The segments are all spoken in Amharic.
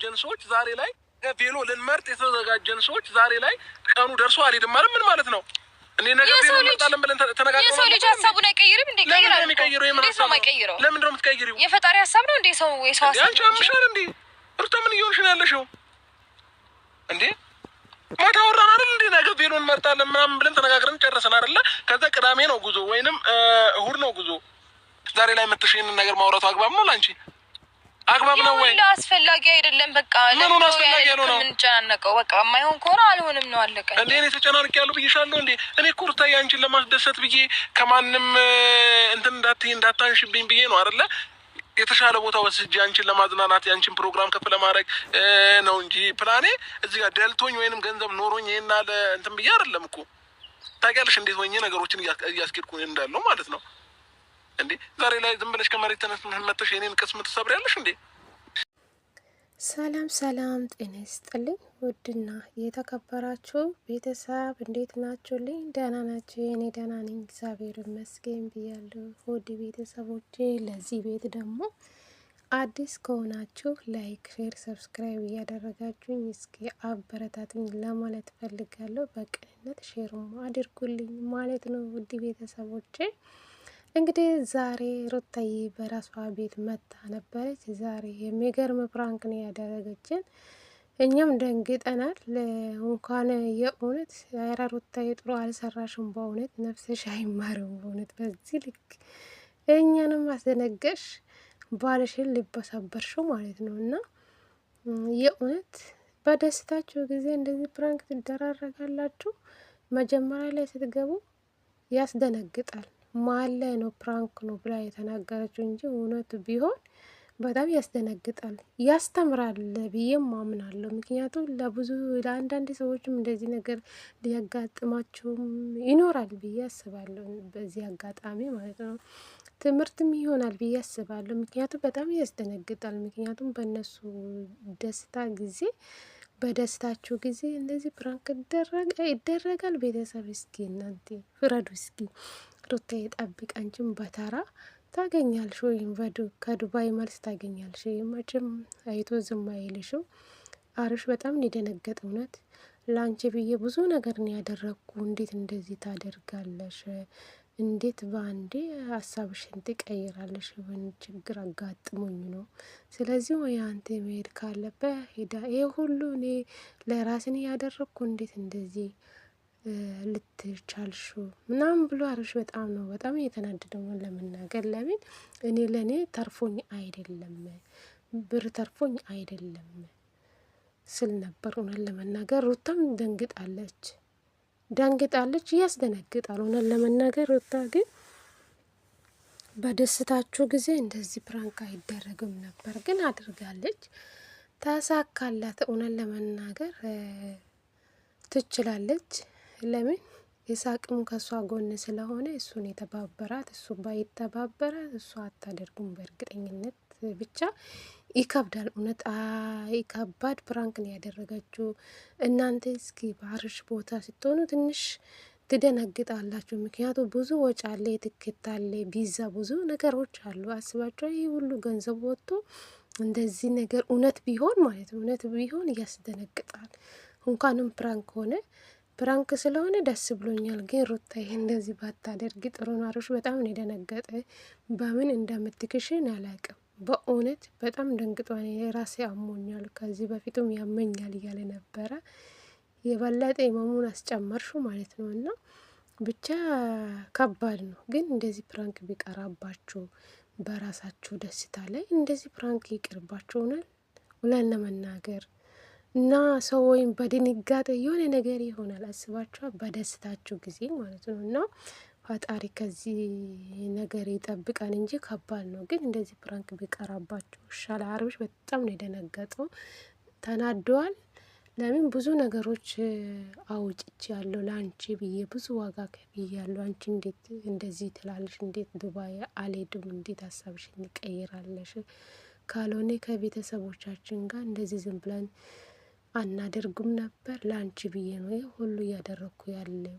የተዘጋጀን ሰዎች ዛሬ ላይ ቬሎ ልንመርጥ የተዘጋጀን ሰዎች ዛሬ ላይ ቀኑ ደርሶ አልሄድም ማለት ምን ማለት ነው? እኔ ነገር ቬሎ እንመርጣለን ብለን ተነጋግረን የሰው ልጅ ሀሳቡን አይቀይርም እንዴ? ለምን ነው የሚቀይረው? ለምን ነው የምትቀይሪው? የፈጣሪ ሀሳብ ነው እንዴ? ሰው ሀሳብ አንቺ አምሻል እንዴ? ሩታ ምን እየሆንሽ ነው ያለሽው እንዴ? ማታ ወራን አይደል እንዴ? ነገ ቬሎ እንመርጣለን ምናምን ብለን ተነጋግረን ጨርሰን አይደለ? ከዛ ቅዳሜ ነው ጉዞ ወይንም እሁድ ነው ጉዞ። ዛሬ ላይ መጥተሽ ይሄንን ነገር ማውራቱ አግባብ ነው ላንቺ? አግባብ ነው ወይ? አስፈላጊ አይደለም። በቃ ለምን አስፈላጊ ነው? ምን ጨናነቀው? በቃ የማይሆን ከሆነ አልሆንም ነው አለቀ። እንዴ እኔ ተጨናንቄ ያለው ብዬሻለሁ እንዴ? እኔ እኮ ሩታዬ አንቺን ለማስደሰት ብዬ ከማንም እንትን እንዳታንሽብኝ ብዬ ነው አይደለ? የተሻለ ቦታ ወስጄ አንቺን ለማዝናናት ያንቺን ፕሮግራም ከፍ ለማድረግ ነው እንጂ ፕላኔ እዚህ ጋር ደልቶኝ ወይንም ገንዘብ ኖሮኝ ይሄን አለ እንትን ብዬ አይደለም እኮ። ታውቂያለሽ እንዴት ሆኜ ነገሮችን እያስኬድኩ እንዳለው ማለት ነው። እንዴ ዛሬ ላይ ዝም ብለሽ ከመሬት ተነስተሽ መጥተሽ የኔን ቅስም ትሰብሪያለሽ እንዴ? ሰላም ሰላም፣ ጤና ይስጥልኝ ውድና የተከበራችሁ ቤተሰብ እንዴት ናችሁልኝ? ደህና ናችሁ? የኔ ደህና ነኝ እግዚአብሔር ይመስገን ብያለሁ። ውድ ቤተሰቦቼ ለዚህ ቤት ደግሞ አዲስ ከሆናችሁ ላይክ፣ ሼር፣ ሰብስክራይብ እያደረጋችሁኝ እስኪ አበረታቱኝ ለማለት ፈልጋለሁ። በቅንነት ሼርም አድርጉልኝ ማለት ነው። ውድ ቤተሰቦቼ እንግዲህ ዛሬ ሩታዬ በራሷ ቤት መታ ነበረች። ዛሬ የሚገርም ፕራንክ ነው ያደረገችን። እኛም ደንግጠናል። እንኳን የእውነት ኧረ ሩታዬ ጥሩ አልሰራሽም። በእውነት ነፍስሽ አይማርም። በእውነት በዚህ ልክ እኛንም አስደነገሽ፣ ባልሽን ልበሰበርሽው ማለት ነው። እና የእውነት በደስታችሁ ጊዜ እንደዚህ ፕራንክ ትደራረጋላችሁ? መጀመሪያ ላይ ስትገቡ ያስደነግጣል። መሀል ላይ ነው ፕራንክ ነው ብላ የተናገረችው እንጂ እውነቱ ቢሆን በጣም ያስደነግጣል፣ ያስተምራል ብዬም አምናለሁ። ምክንያቱም ለአንዳንድ ሰዎችም እንደዚህ ነገር ሊያጋጥማቸውም ይኖራል ብዬ አስባለሁ። በዚህ አጋጣሚ ማለት ነው ትምህርትም ይሆናል ብዬ አስባለሁ። ምክንያቱም በጣም ያስደነግጣል። ምክንያቱም በእነሱ ደስታ ጊዜ በደስታችሁ ጊዜ እንደዚህ ፕራንክ ይደረጋል። ቤተሰብ እስኪ እናንተ ፍረዱ እስኪ። ሩታ የጠብቅ አንቺም በተራ ታገኛልሽ ወይም ከዱባይ መልስ ታገኛልሽ። መቼም አይቶ ዝም አይልሽም። አብርሽ በጣም የደነገጠ እውነት ለአንቺ ብዬ ብዙ ነገር ነው ያደረግኩ። እንዴት እንደዚህ ታደርጋለሽ? እንዴት በአንዴ ሀሳብሽን ትቀይራለሽ? ምን ችግር አጋጥሞኝ ነው? ስለዚህ ወይ አንተ መሄድ ካለበት ሄዳ ይሄ ሁሉ እኔ ለራስን ያደረግኩ እንዴት እንደዚህ ልትቻልሹ ምናምን ብሎ አብርሽ በጣም እየተናደደው ነው ለመናገር። ለምን እኔ ለእኔ ተርፎኝ አይደለም ብር ተርፎኝ አይደለም ስል ነበር እውነት ለመናገር። ሩታም ደንግጣለች፣ ያስደነግጣል እውነት ለመናገር። ሩታ ግን በደስታችሁ ጊዜ እንደዚህ ፕራንክ አይደረግም ነበር፣ ግን አድርጋለች፣ ተሳካላት። እውነት ለመናገር ትችላለች። ለምን የሳቅም ከሷ ጎን ስለሆነ እሱን የተባበራት፣ እሱ ባይተባበራት እሷ አታደርጉም በእርግጠኝነት። ብቻ ይከብዳል እውነት ከባድ ፕራንክ ነው ያደረገችው። እናንተ እስኪ በአብርሽ ቦታ ስትሆኑ ትንሽ ትደነግጣላችሁ። ምክንያቱም ብዙ ወጪ አለ፣ ትኬት አለ፣ ቪዛ፣ ብዙ ነገሮች አሉ። አስባችሁ ይህ ሁሉ ገንዘብ ወጥቶ እንደዚህ ነገር እውነት ቢሆን ማለት ነው እውነት ቢሆን ያስደነግጣል። እንኳንም ፕራንክ ሆነ ፕራንክ ስለሆነ ደስ ብሎኛል። ግን ሩታ ይሄ እንደዚህ ባታደርግ ጥሩ ነው። አብርሽ በጣም ነው የደነገጠ። በምን እንደምትክሽን አላውቅም። በእውነት በጣም ደንግጧል። የራሴ አሞኛል፣ ከዚህ በፊትም ያመኛል እያለ ነበረ። የበለጠ መሙን አስጨመርሹ ማለት ነው። እና ብቻ ከባድ ነው። ግን እንደዚህ ፕራንክ ቢቀራባችሁ በራሳችሁ ደስታ ላይ እንደዚህ ፕራንክ ይቅርባችሁ ውለን ለመናገር እና ሰው ወይም በድንጋጤ የሆነ ነገር ይሆናል። አስባችኋል? በደስታችሁ ጊዜ ማለት ነው። እና ፈጣሪ ከዚህ ነገር ይጠብቃል እንጂ ከባድ ነው። ግን እንደዚህ ፕራንክ ቢቀራባችሁ ይሻላል። አብርሽ በጣም ነው የደነገጠው፣ ተናደዋል። ለምን ብዙ ነገሮች አውጭች ያለው ለአንቺ ብዬ ብዙ ዋጋ ከፍያለሁ። አንቺ እንዴት እንደዚህ ትላለሽ? እንዴት ዱባይ አልሄድም? እንዴት ሀሳብሽን ትቀይራለሽ? ካልሆነ ከቤተሰቦቻችን ጋር እንደዚህ ዝም ብለን አናደርጉም ነበር። ለአንቺ ብዬ ነው ይህ ሁሉ እያደረግኩ ያለው።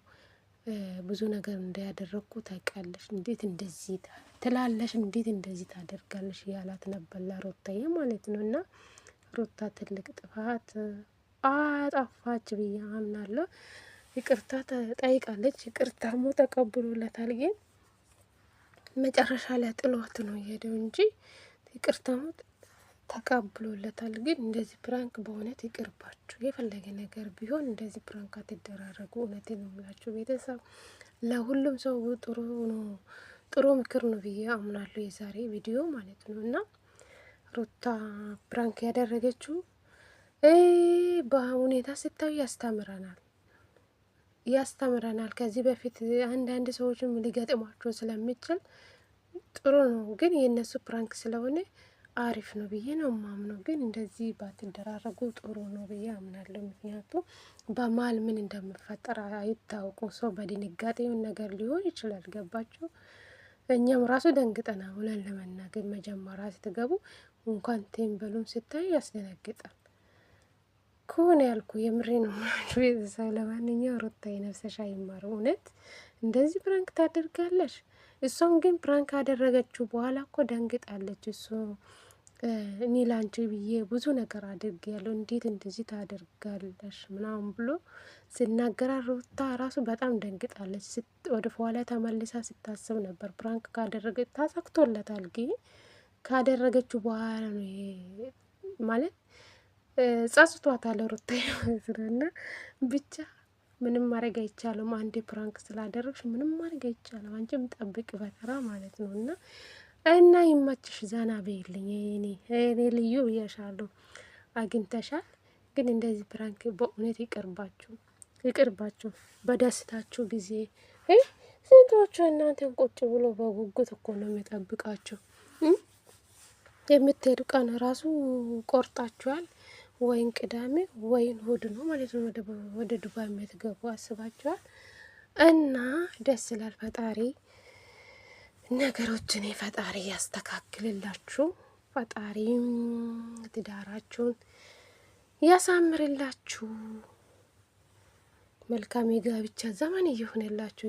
ብዙ ነገር እንዳያደረግኩ ታውቂያለሽ። እንዴት እንደዚህ ትላለሽ? እንዴት እንደዚህ ታደርጋለሽ? ያላት ነበር ለሩታዬ ማለት ነው። እና ሩታ ትልቅ ጥፋት አጠፋች ብዬ አምናለሁ። ይቅርታ ጠይቃለች፣ ይቅርታሙ ተቀብሎለታል። ግን መጨረሻ ላይ ጥሏት ነው የሄደው እንጂ ይቅርታሙ ተቀብሎለታል። ግን እንደዚህ ፕራንክ በእውነት ይቅርባችሁ። የፈለገ ነገር ቢሆን እንደዚህ ፕራንክ አትደራረጉ። እውነቴን ነው የምላችሁ ቤተሰብ። ለሁሉም ሰው ጥሩ ነው፣ ጥሩ ምክር ነው ብዬ አምናለሁ የዛሬ ቪዲዮ ማለት ነው። እና ሩታ ፕራንክ ያደረገችው በሁኔታ ስታዩ ያስተምረናል። ከዚህ በፊት አንዳንድ ሰዎችም ሊገጥማቸው ስለሚችል ጥሩ ነው። ግን የእነሱ ፕራንክ ስለሆነ አሪፍ ነው ብዬ ነው ማምነው። ግን እንደዚህ ባትደራረጉ ጥሩ ነው ብዬ አምናለሁ። ምክንያቱም በማል ምን እንደምፈጠር አይታወቁ። ሰው በድንጋጤውን ነገር ሊሆን ይችላል። ገባችሁ? እኛም ራሱ ደንግጠና ብለን ለመናገር መጀመሪያ ስትገቡ እንኳን ቴምበሉን ስታይ ያስደነግጣል። ከሆነ ያልኩ የምሬ ነው ማለት ቤተሰብ። ለማንኛው ሩታ የነፍሰሽ አይማር። እውነት እንደዚህ ፕራንክ ታደርጋለሽ? እሷም ግን ፕራንክ አደረገችው በኋላ እኮ ደንግጣለች። እሱ እኔ ላንቺ ብዬ ብዙ ነገር አድርግ ያለው እንዴት እንደዚህ ታደርጋለሽ ምናምን ብሎ ሲናገራ ሩታ ራሱ በጣም ደንግጣለች። ወደ ኋላ ተመልሳ ስታስብ ነበር። ፕራንክ ካደረገች ታሳክቶለታል። ግን ካደረገችው በኋላ ነው ማለት ጸጽቷታል ሩታ እና ብቻ ምንም ማድረግ አይቻልም። አንዴ ፕራንክ ስላደረግሽ ምንም ማድረግ አይቻልም። አንቺም ጠብቅ በተራ ማለት ነው። እና ይመችሽ፣ ዘና በይልኝ። እኔ ልዩ ብዬሻለሁ፣ አግኝተሻል። ግን እንደዚህ ፕራንክ በእውነት ይቅርባችሁ። በደስታችሁ ጊዜ ስንቶቹ እናንተን ቁጭ ብሎ በጉጉት እኮ ነው የሚጠብቃችሁ። የምትሄዱ ቀን ራሱ ቆርጣችኋል። ወይን ቅዳሜ ወይን እሁድ ነው ማለት ነው ወደ ዱባይ የምትገቡ አስባችኋል። እና ደስ ይላል። ፈጣሪ ነገሮችን ፈጣሪ ያስተካክልላችሁ። ፈጣሪ ትዳራችሁን ያሳምርላችሁ። መልካም የጋብቻ ዘመን እየሆነላችሁ